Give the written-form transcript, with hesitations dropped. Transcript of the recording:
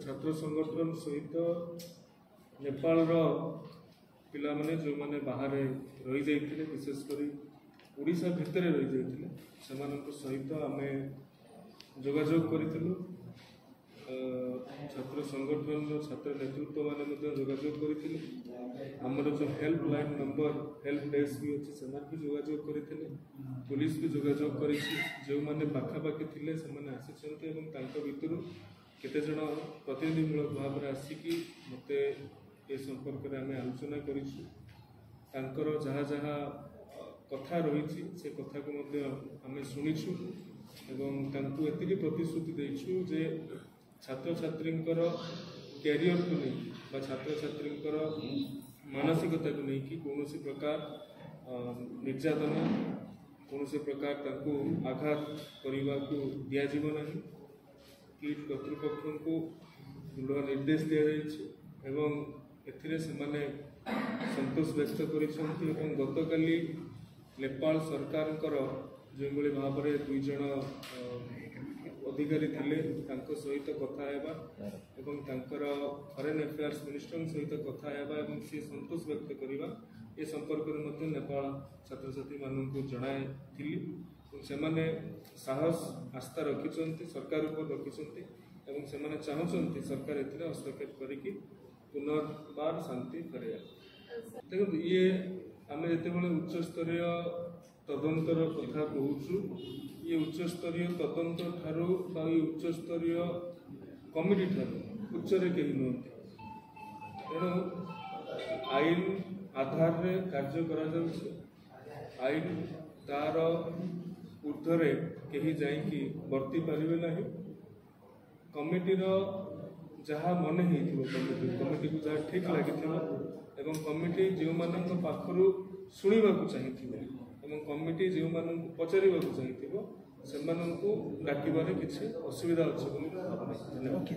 छात्र संगठन सहित नेपाल पिला माने जो माने बाहर रही जाइथिले विशेषकर ओडिशा भितर रही जाइथिले सेमानक सहित आमे जोगाजोग करिथिलु। छात्र संगठन छात्र नेतृत्व माने जोगाजोग करिथिले। हमर जो हेल्पलाइन नंबर हेल्प डेस्क भी अच्छे से भी जोगाजोग करते पुलिस भी जोगाजोग कर जो मैंने पाखापाखि थे से भितर केते जन प्रतिनिधिमूलक भाव में आसिकी मते ए संपर्क में आम आलोचना कर जहाँ जहाँ कथा रही से कथा को आम शुणीचु एवं एति प्रतिश्रुति देचु जे छात्र छात्री कैरियर को नहीं छात्र छात्री मानसिकता को लेकिन कौन प्रकार निर्यातना कौन प्रकार आघात करने को दिज्व ना कि कर्तृपक्ष को दृढ़ निर्देश दि जाए संतोष व्यक्त कर गत काली नेपाल सरकार जो भाव में 2 जन अधिकारी थिले सहित कथा फॉरेन अफेयर्स मिनिस्टर सहित कथा सी संतोष व्यक्त करवा ये संपर्क में नेपाल छात्र छात्री मानक जनाई से साहस आस्था रखिंट सरकार ऊपर रखिंट से चाहते सरकार ए हस्तक्षेप करके पुनर्बार शांति फेर देखो ये आम जो उच्च स्तरीय तदंतर कथा कहूँ ये उच्च स्तरीय तदंत ठारू उच्च स्तरीय कमिटी ठारू उच्चरे कहीं नुहति तेणु आईन आधार रे कार्य करा आईन तार ऊर्धरे कहीं जाइकी वर्ती पारे ना कमिटीर जहाँ मन कमिटी को जहाँ ठीक लगी कमिटी जो मान पाखु शुणा चाहिए कमिटी जो पचार चाहिए से डाक किसी असुविधा अच्छे।